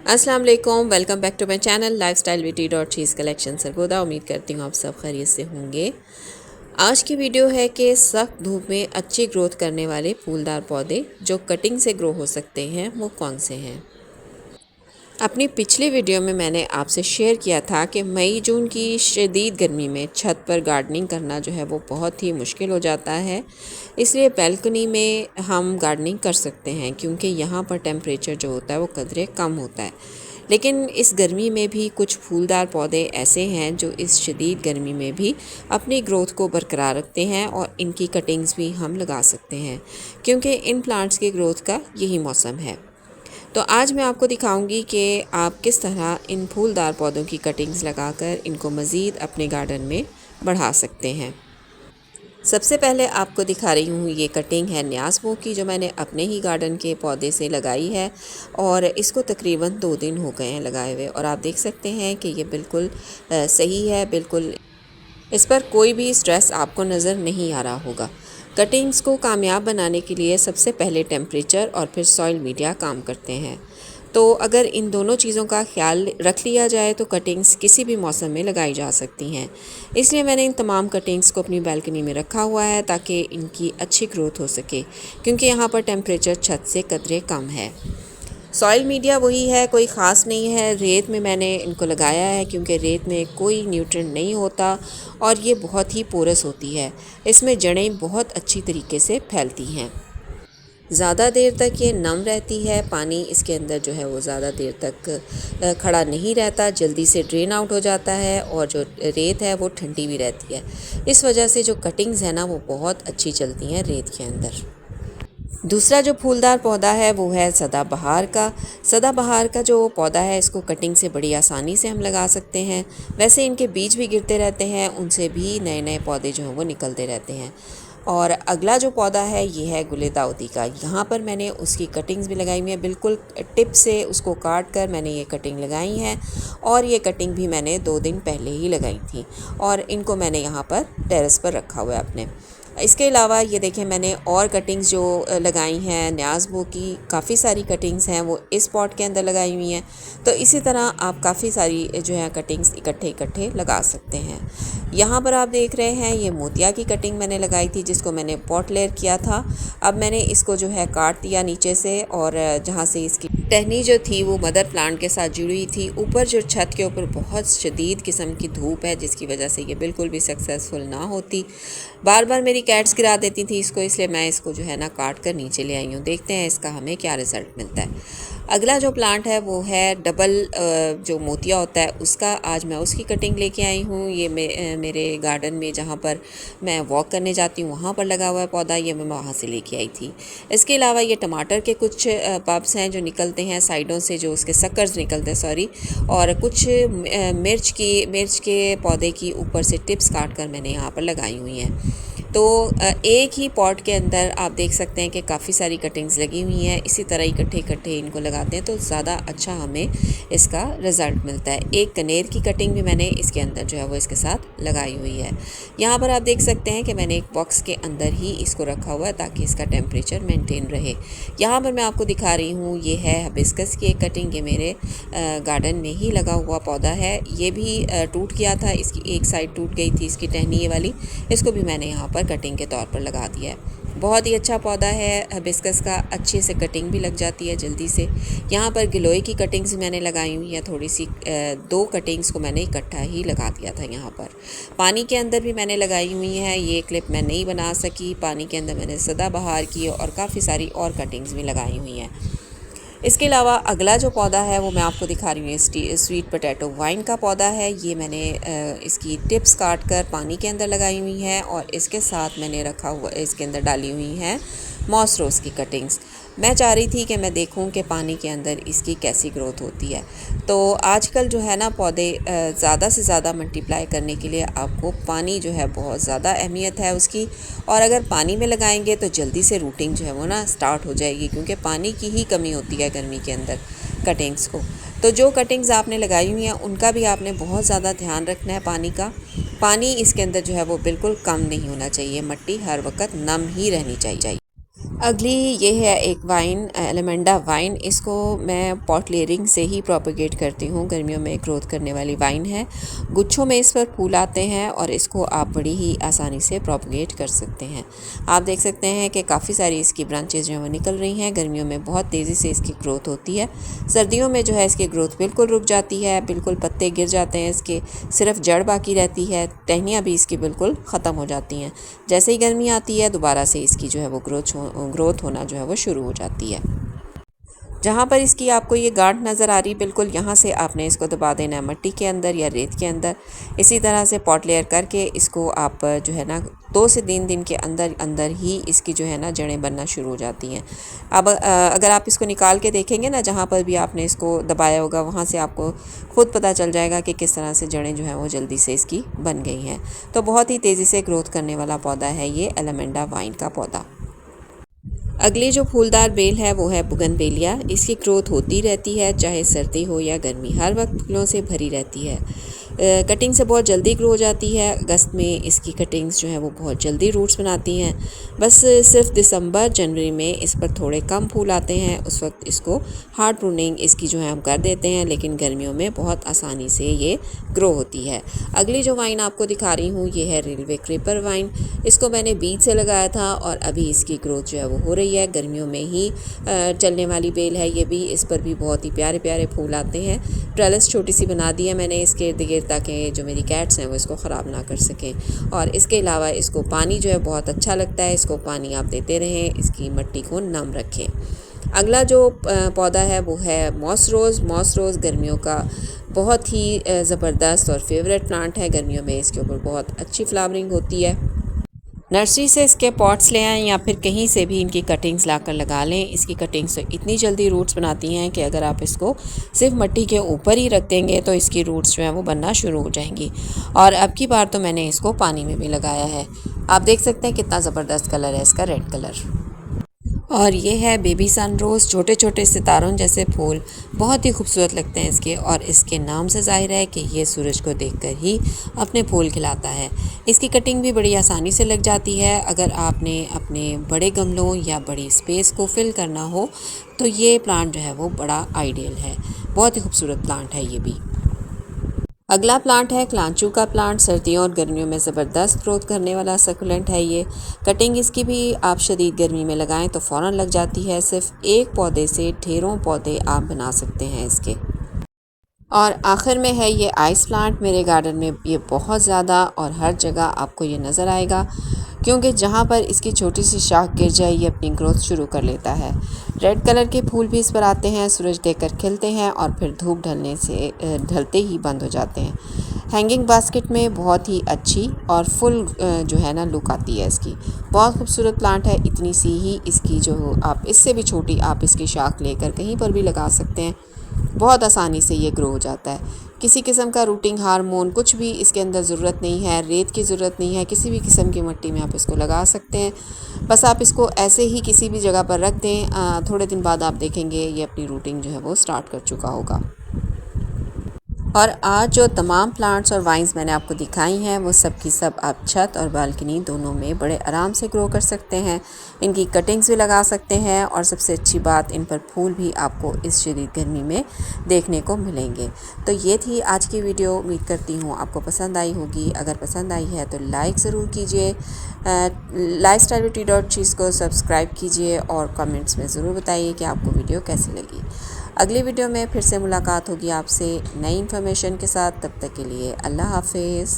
अस्सलाम वालेकुम, welcome back to my channel lifestyle beauty dot चीज़ कलेक्शन सरगोदा। उम्मीद करती हूँ आप सब खैरियत से होंगे। आज की वीडियो है कि सख्त धूप में अच्छी ग्रोथ करने वाले फूलदार पौधे जो कटिंग से ग्रो हो सकते हैं वो कौन से हैं। अपनी पिछली वीडियो में मैंने आपसे शेयर किया था कि मई जून की शदीद गर्मी में छत पर गार्डनिंग करना जो है वो बहुत ही मुश्किल हो जाता है। इसलिए बैल्कनी में हम गार्डनिंग कर सकते हैं क्योंकि यहाँ पर टेम्परेचर जो होता है वो कदरे कम होता है। लेकिन इस गर्मी में भी कुछ फूलदार पौधे ऐसे हैं जो इस शदीद गर्मी में भी अपनी ग्रोथ को बरकरार रखते हैं और इनकी कटिंग्स भी हम लगा सकते हैं क्योंकि इन प्लांट्स की ग्रोथ का यही मौसम है। तो आज मैं आपको दिखाऊंगी कि आप किस तरह इन फूलदार पौधों की कटिंग्स लगाकर इनको मज़ीद अपने गार्डन में बढ़ा सकते हैं। सबसे पहले आपको दिखा रही हूँ, ये कटिंग है न्याज़वो की जो मैंने अपने ही गार्डन के पौधे से लगाई है और इसको तकरीबन 2 दिन हो गए हैं लगाए हुए और आप देख सकते हैं कि ये बिल्कुल सही है। बिल्कुल इस पर कोई भी स्ट्रेस आपको नज़र नहीं आ रहा होगा। कटिंग्स को कामयाब बनाने के लिए सबसे पहले टेम्परेचर और फिर सॉइल मीडिया काम करते हैं। तो अगर इन दोनों चीज़ों का ख्याल रख लिया जाए तो कटिंग्स किसी भी मौसम में लगाई जा सकती हैं। इसलिए मैंने इन तमाम कटिंग्स को अपनी बालकनी में रखा हुआ है ताकि इनकी अच्छी ग्रोथ हो सके क्योंकि यहाँ पर टेम्परेचर छत से कदरे कम है। सॉइल मीडिया वही है, कोई ख़ास नहीं है। रेत में मैंने इनको लगाया है क्योंकि रेत में कोई न्यूट्रिएंट नहीं होता और ये बहुत ही पोरस होती है। इसमें जड़ें बहुत अच्छी तरीके से फैलती हैं। ज़्यादा देर तक ये नम रहती है। पानी इसके अंदर जो है वो ज़्यादा देर तक खड़ा नहीं रहता, जल्दी से ड्रेन आउट हो जाता है और जो रेत है वो ठंडी भी रहती है। इस वजह से जो कटिंग्स हैं ना वो बहुत अच्छी चलती हैं रेत के अंदर। दूसरा जो फूलदार पौधा है वो है सदाबहार का। सदाबहार का जो पौधा है इसको कटिंग से बड़ी आसानी से हम लगा सकते हैं। वैसे इनके बीज भी गिरते रहते हैं, उनसे भी नए नए पौधे जो हैं वो निकलते रहते हैं। और अगला जो पौधा है ये है गुले दाऊदी का। यहाँ पर मैंने उसकी कटिंग्स भी लगाई हुई है, बिल्कुल टिप से उसको काट कर मैंने ये कटिंग लगाई है और ये कटिंग भी मैंने 2 दिन पहले ही लगाई थी और इनको मैंने यहाँ पर टेरेस पर रखा हुआ है अपने। इसके अलावा ये देखें मैंने और कटिंग्स जो लगाई हैं न्याज़वो की, काफ़ी सारी कटिंग्स हैं वो इस पॉट के अंदर लगाई हुई हैं। तो इसी तरह आप काफ़ी सारी जो है कटिंग्स इकट्ठे इकट्ठे लगा सकते हैं। यहाँ पर आप देख रहे हैं ये मोतिया की कटिंग मैंने लगाई थी जिसको मैंने पॉट लेयर किया था। अब मैंने इसको जो है काट दिया नीचे से और जहाँ से इसकी टहनी जो थी वो मदर प्लांट के साथ जुड़ी हुई थी। ऊपर जो छत के ऊपर बहुत शदीद किस्म की धूप है जिसकी वजह से ये बिल्कुल भी सक्सेसफुल ना होती। बार बार मेरी कैट्स गिरा देती थी इसको, इसलिए मैं इसको जो है ना काट कर नीचे ले आई हूँ। देखते हैं इसका हमें क्या रिज़ल्ट मिलता है। अगला जो प्लांट है वो है डबल जो मोतिया होता है उसका। आज मैं उसकी कटिंग लेके आई हूँ। ये मेरे गार्डन में जहाँ पर मैं वॉक करने जाती हूँ वहाँ पर लगा हुआ है पौधा, ये मैं वहाँ से लेके आई थी। इसके अलावा ये टमाटर के कुछ पब्स हैं जो निकलते हैं साइडों से, जो उसके सक्कर्स निकलते हैं सॉरी, और कुछ मिर्च के पौधे की ऊपर से टिप्स काट कर मैंने यहाँ पर लगाई हुई हैं। तो एक ही पॉट के अंदर आप देख सकते हैं कि काफ़ी सारी कटिंग्स लगी हुई हैं। इसी तरह इकट्ठे इकट्ठे इनको लगाते हैं तो ज़्यादा अच्छा हमें इसका रिज़ल्ट मिलता है। एक कनेर की कटिंग भी मैंने इसके अंदर जो है वो इसके साथ लगाई हुई है। यहाँ पर आप देख सकते हैं कि मैंने एक बॉक्स के अंदर ही इसको रखा हुआ है ताकि इसका टेम्परेचर मेंटेन रहे। यहाँ पर मैं आपको दिखा रही हूँ ये है हिबिस्कस की एक कटिंग। ये मेरे गार्डन में ही लगा हुआ पौधा है। ये भी टूट गया था, इसकी एक साइड टूट गई थी इसकी टहनी ये वाली, इसको भी मैंने यहाँ पर कटिंग के तौर पर लगा दिया है। बहुत ही अच्छा पौधा है हिबिस्कस का, अच्छे से कटिंग भी लग जाती है जल्दी से। यहाँ पर गिलोय की कटिंग्स मैंने लगाई हुई है थोड़ी सी, 2 कटिंग्स को मैंने इकट्ठा ही लगा दिया था। यहाँ पर पानी के अंदर भी मैंने लगाई हुई है। ये क्लिप मैं नहीं बना सकी, पानी के अंदर मैंने सदाबहार की और काफ़ी सारी और कटिंग्स भी लगाई हुई हैं। इसके अलावा अगला जो पौधा है वो मैं आपको दिखा रही हूँ, स्वीट पोटैटो वाइन का पौधा है। ये मैंने इसकी टिप्स काट कर पानी के अंदर लगाई हुई हैं और इसके साथ मैंने रखा हुआ इसके अंदर डाली हुई हैं मॉस रोज़ की कटिंग्स। मैं चाह रही थी कि मैं देखूं कि पानी के अंदर इसकी कैसी ग्रोथ होती है। तो आजकल जो है ना पौधे ज़्यादा से ज़्यादा मल्टीप्लाई करने के लिए आपको पानी जो है बहुत ज़्यादा अहमियत है उसकी, और अगर पानी में लगाएंगे तो जल्दी से रूटिंग जो है वो ना स्टार्ट हो जाएगी क्योंकि पानी की ही कमी होती है गर्मी के अंदर कटिंग्स को। तो जो कटिंग्स आपने लगाई हुई हैं उनका भी आपने बहुत ज़्यादा ध्यान रखना है पानी का। पानी इसके अंदर जो है वो बिल्कुल कम नहीं होना चाहिए, मिट्टी हर वक्त नम ही रहनी चाहिए। अगली ये है एक वाइन, एलमेंडा वाइन। इसको मैं पॉट लेयरिंग से ही प्रोपेगेट करती हूँ। गर्मियों में ग्रोथ करने वाली वाइन है। गुच्छों में इस पर फूल आते हैं और इसको आप बड़ी ही आसानी से प्रोपेगेट कर सकते हैं। आप देख सकते हैं कि काफ़ी सारी इसकी ब्रांचेज जो हैं वो निकल रही हैं। गर्मियों में बहुत तेज़ी से इसकी ग्रोथ होती है। सर्दियों में जो है इसकी ग्रोथ बिल्कुल रुक जाती है, बिल्कुल पत्ते गिर जाते हैं इसके, सिर्फ जड़ बाकी रहती है। टहनियाँ भी इसकी बिल्कुल ख़त्म हो जाती हैं। जैसे ही गर्मी आती है दोबारा से इसकी जो है वो ग्रोथ होना जो है वो शुरू हो जाती है। जहाँ पर इसकी आपको ये गांठ नज़र आ रही, बिल्कुल यहाँ से आपने इसको दबा देना है मट्टी के अंदर या रेत के अंदर। इसी तरह से पॉट लेयर करके इसको आप जो है ना 2 से 3 दिन के अंदर अंदर ही इसकी जो है ना जड़ें बनना शुरू हो जाती हैं। अब अगर आप इसको निकाल के देखेंगे ना, जहाँ पर भी आपने इसको दबाया होगा वहाँ से आपको खुद पता चल जाएगा कि किस तरह से जड़ें जो हैं वो जल्दी से इसकी बन गई हैं। तो बहुत ही तेज़ी से ग्रोथ करने वाला पौधा है ये एलमेंडा वाइन का पौधा। अगली जो फूलदार बेल है वो है बुगनवेलिया। इसकी ग्रोथ होती रहती है, चाहे सर्दी हो या गर्मी, हर वक्त फूलों से भरी रहती है। कटिंग से बहुत जल्दी ग्रो हो जाती है। अगस्त में इसकी कटिंग्स जो है वो बहुत जल्दी रूट्स बनाती हैं। बस सिर्फ दिसंबर जनवरी में इस पर थोड़े कम फूल आते हैं, उस वक्त इसको हार्ड प्रूनिंग इसकी जो है हम कर देते हैं, लेकिन गर्मियों में बहुत आसानी से ये ग्रो होती है। अगली जो वाइन आपको दिखा रही हूँ ये है रेलवे क्रीपर वाइन। इसको मैंने बीज से लगाया था और अभी इसकी ग्रोथ जो है वो हो रही है। गर्मियों में ही चलने वाली बेल है ये भी। इस पर भी बहुत ही प्यारे प्यारे फूल आते हैं। ट्रेलिस छोटी सी बना दी है मैंने इसके इर्द गिर्द, ताकि जो मेरी कैट्स हैं वो इसको ख़राब ना कर सकें। और इसके अलावा इसको पानी जो है बहुत अच्छा लगता है, इसको पानी आप देते रहें, इसकी मिट्टी को नम रखें। अगला जो पौधा है वो है मॉस रोज़। मॉस रोज़ गर्मियों का बहुत ही ज़बरदस्त और फेवरेट प्लांट है। गर्मियों में इसके ऊपर बहुत अच्छी फ्लावरिंग होती है। नर्सरी से इसके पॉट्स ले आएँ या फिर कहीं से भी इनकी कटिंग्स लाकर लगा लें। इसकी कटिंग्स तो इतनी जल्दी रूट्स बनाती हैं कि अगर आप इसको सिर्फ मिट्टी के ऊपर ही रख देंगे तो इसकी रूट्स जो हैं वो बनना शुरू हो जाएंगी। और अब की बार तो मैंने इसको पानी में भी लगाया है। आप देख सकते हैं कितना ज़बरदस्त कलर है इसका, रेड कलर। और ये है बेबी सन रोज़। छोटे छोटे सितारों जैसे फूल बहुत ही खूबसूरत लगते हैं इसके, और इसके नाम से ज़ाहिर है कि ये सूरज को देखकर ही अपने फूल खिलाता है। इसकी कटिंग भी बड़ी आसानी से लग जाती है। अगर आपने अपने बड़े गमलों या बड़ी स्पेस को फिल करना हो तो ये प्लांट जो है वो बड़ा आइडियल है। बहुत ही खूबसूरत प्लांट है ये भी। अगला प्लांट है क्लांचू का प्लांट। सर्दियों और गर्मियों में ज़बरदस्त ग्रोथ करने वाला सकुलेंट है ये। कटिंग इसकी भी आप शदीद गर्मी में लगाएं तो फ़ौरन लग जाती है। सिर्फ एक पौधे से ढेरों पौधे आप बना सकते हैं इसके। और आखिर में है ये आइस प्लांट। मेरे गार्डन में ये बहुत ज़्यादा और हर जगह आपको ये नज़र आएगा, क्योंकि जहाँ पर इसकी छोटी सी शाख गिर जाए ये अपनी ग्रोथ शुरू कर लेता है। रेड कलर के फूल भी इस पर आते हैं, सूरज देखकर खिलते हैं और फिर धूप ढलते ही बंद हो जाते हैं। हैंगिंग बास्केट में बहुत ही अच्छी और फुल जो है ना लुक आती है इसकी। बहुत खूबसूरत प्लांट है। इतनी सी ही इसकी जो आप इससे भी छोटी आप इसकी शाख लेकर कहीं पर भी लगा सकते हैं। बहुत आसानी से ये ग्रो हो जाता है। किसी किस्म का रूटिंग हार्मोन कुछ भी इसके अंदर ज़रूरत नहीं है, रेत की ज़रूरत नहीं है। किसी भी किस्म की मिट्टी में आप इसको लगा सकते हैं। बस आप इसको ऐसे ही किसी भी जगह पर रख दें, थोड़े दिन बाद आप देखेंगे ये अपनी रूटिंग जो है वो स्टार्ट कर चुका होगा। और आज जो तमाम प्लांट्स और वाइन्स मैंने आपको दिखाई हैं वो सब की सब आप छत और बालकनी दोनों में बड़े आराम से ग्रो कर सकते हैं। इनकी कटिंग्स भी लगा सकते हैं और सबसे अच्छी बात, इन पर फूल भी आपको इस शदीद गर्मी में देखने को मिलेंगे। तो ये थी आज की वीडियो। उम्मीद करती हूँ आपको पसंद आई होगी। अगर पसंद आई है तो लाइक ज़रूर कीजिए। lifestylebeauty.cheese को सब्सक्राइब कीजिए और कमेंट्स में ज़रूर बताइए कि आपको वीडियो कैसी लगी। अगली वीडियो में फिर से मुलाकात होगी आपसे नई इन्फॉर्मेशन के साथ। तब तक के लिए अल्लाह हाफिज़।